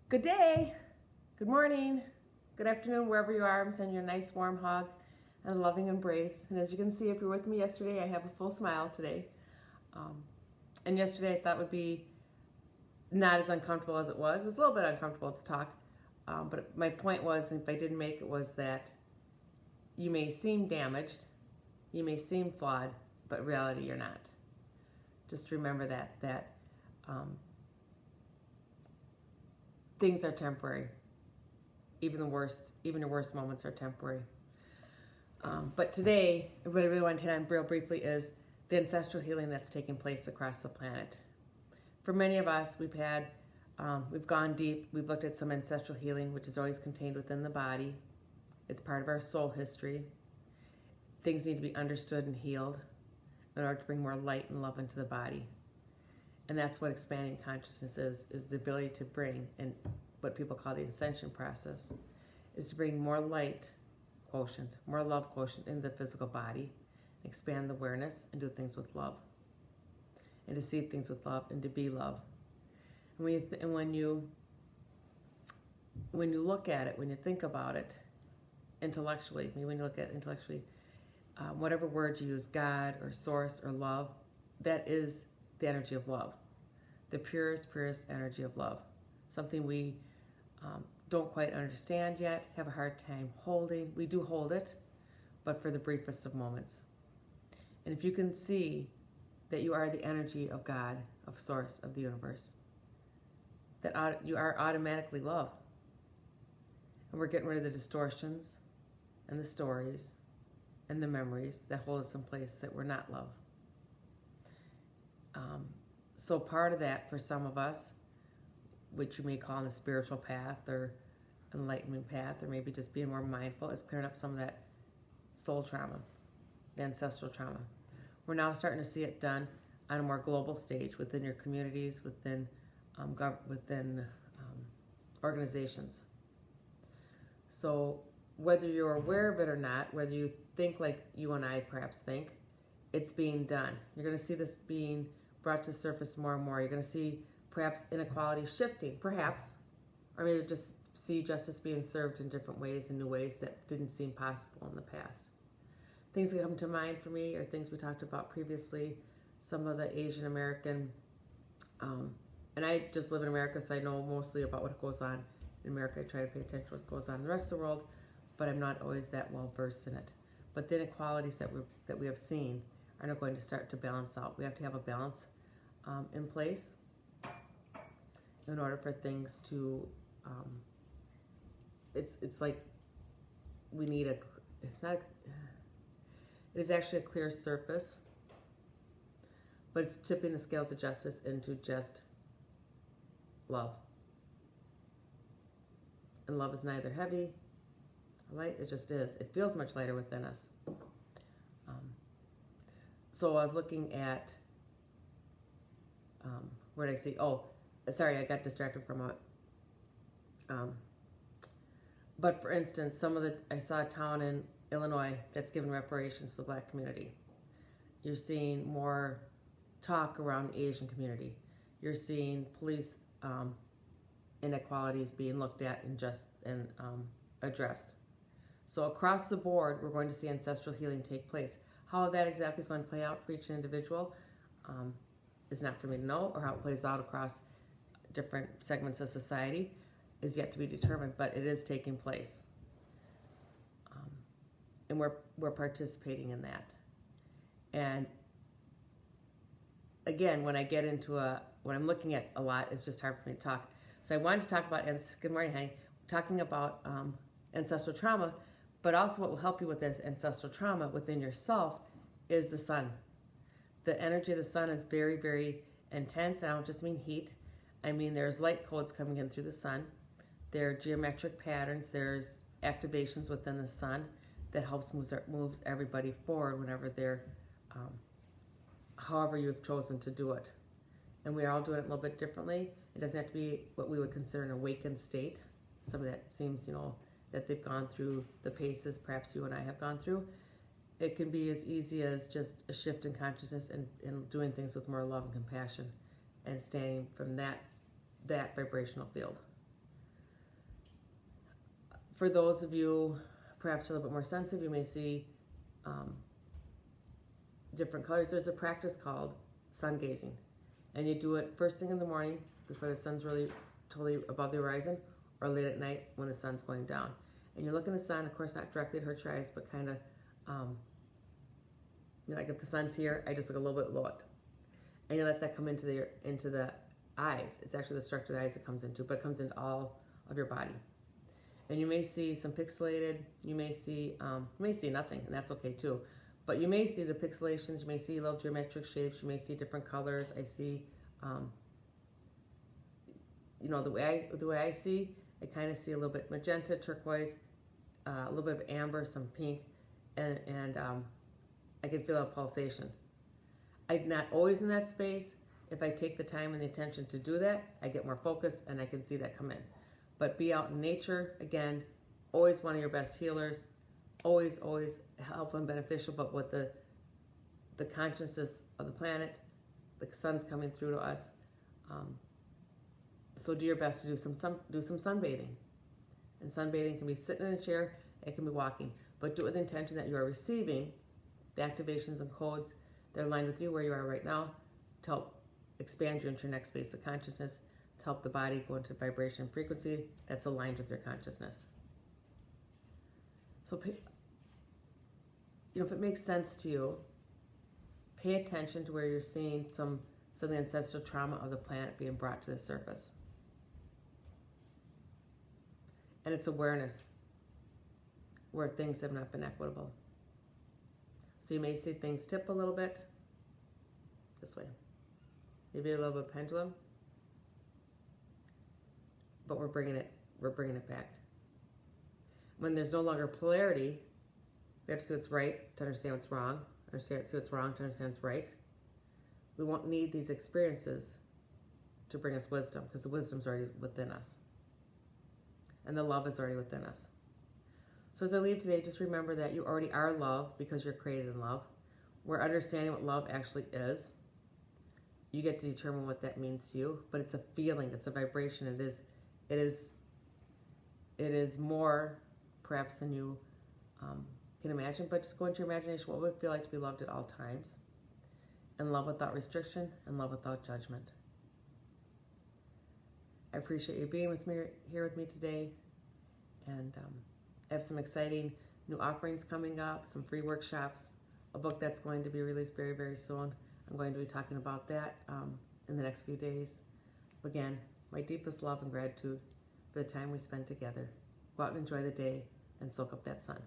Good day, good morning, good afternoon, wherever you are. I'm sending you a nice warm hug and a loving embrace. And as you can see, if you were with me yesterday, I have a full smile today. And yesterday I thought would be not as uncomfortable as it was. It was a little bit uncomfortable to talk. But my point was, if I didn't make it, was that you may seem damaged, you may seem flawed, but in reality you're not. Just remember that things are temporary. Even your worst moments are temporary. But today, what I really want to hit on real briefly is the ancestral healing that's taking place across the planet. For many of us, we've gone deep. We've looked at some ancestral healing, which is always contained within the body. It's part of our soul history. Things need to be understood and healed in order to bring more light and love into the body. And that's what expanding consciousness is the ability to bring, and what people call the ascension process, is to bring more light quotient, more love quotient into the physical body, expand the awareness, and do things with love, and to see things with love, and to be love. And when you look at it, when you think about it intellectually, when you look at it intellectually, whatever word you use, God or source or love, that is the energy of love, the purest energy of love. Something we don't quite understand yet, have a hard time holding. We do hold it, but for the briefest of moments. And if you can see that you are the energy of God, of source, of the universe, that you are automatically love. And we're getting rid of the distortions and the stories and the memories that hold us in place that we're not love. So part of that for some of us, which you may call the spiritual path or enlightenment path, or maybe just being more mindful, is clearing up some of that soul trauma, the ancestral trauma. We're now starting to see it done on a more global stage within your communities, within organizations. So whether you're aware of it or not, whether you think like you and I perhaps think, it's being done. You're going to see this being brought to surface more and more. You're going to see perhaps inequality shifting, perhaps, or maybe just see justice being served in different ways, in new ways that didn't seem possible in the past. Things that come to mind for me are things we talked about previously, some of the Asian American, and I just live in America, so I know mostly about what goes on in America. I try to pay attention to what goes on in the rest of the world, but I'm not always that well versed in it. But the inequalities that we have seen are not going to start to balance out. We have to have a balance in place in order for things to, it's like we need it is actually a clear surface, but it's tipping the scales of justice into just love. And love is neither heavy or light, it just is. It feels much lighter within us. So I was looking at, where did I see? Oh, sorry, I got distracted from it. But for instance, I saw a town in Illinois that's given reparations to the Black community. You're seeing more talk around the Asian community. You're seeing police inequalities being looked at and addressed. So across the board, we're going to see ancestral healing take place. How that exactly is going to play out for each individual is not for me to know, or how it plays out across different segments of society is yet to be determined, but it is taking place. And we're participating in that. And again, when I get into when I'm looking at a lot, it's just hard for me to talk. So I wanted to talk about, good morning, honey, talking about ancestral trauma, but also what will help you with this ancestral trauma within yourself is the sun. The energy of the sun is very, very intense. And I don't just mean heat. I mean, there's light codes coming in through the sun. There are geometric patterns. There's activations within the sun that helps moves everybody forward whenever they're, however you've chosen to do it. And we are all doing it a little bit differently. It doesn't have to be what we would consider an awakened state. Some of that seems, that they've gone through the paces perhaps you and I have gone through. It can be as easy as just a shift in consciousness and doing things with more love and compassion and staying from that vibrational field. For those of you perhaps a little bit more sensitive, you may see different colors. There's a practice called sun gazing, and you do it first thing in the morning before the sun's really totally above the horizon, or late at night when the sun's going down. And you look in the sun, of course not directly at her eyes, but kind of, like if the sun's here, I just look a little bit below it. And you let that come into the eyes. It's actually the structure of the eyes it comes into, but it comes into all of your body. And you may see some pixelated, you may see nothing, and that's okay too. But you may see the pixelations, you may see little geometric shapes, you may see different colors. I see, the way I see, I kind of see a little bit magenta, turquoise, a little bit of amber, some pink, and I can feel a pulsation. I'm not always in that space. If I take the time and the attention to do that, I get more focused and I can see that come in. But be out in nature, again, always one of your best healers, always helpful and beneficial, but with the consciousness of the planet, the sun's coming through to us. So do your best to do some sunbathing. And sunbathing can be sitting in a chair, it can be walking, but do it with the intention that you are receiving the activations and codes that are aligned with you where you are right now to help expand you into your next space of consciousness, to help the body go into vibration and frequency that's aligned with your consciousness. So, if it makes sense to you, pay attention to where you're seeing some of the ancestral trauma of the planet being brought to the surface. And it's awareness where things have not been equitable. So you may see things tip a little bit this way. Maybe a little bit pendulum. But we're bringing it back. When there's no longer polarity, we have to see what's right to understand what's wrong, see what's wrong to understand what's right. We won't need these experiences to bring us wisdom, because the wisdom's already within us. And the love is already within us. So as I leave today, just remember that you already are love because you're created in love. We're understanding what love actually is. You get to determine what that means to you, but it's a feeling, it's a vibration. It is more perhaps than you can imagine, but just go into your imagination. What would it feel like to be loved at all times? And love without restriction and love without judgment. I appreciate you being here with me today, and I have some exciting new offerings coming up, some free workshops, a book that's going to be released very, very soon. I'm going to be talking about that in the next few days. Again, my deepest love and gratitude for the time we spent together. Go out and enjoy the day and soak up that sun.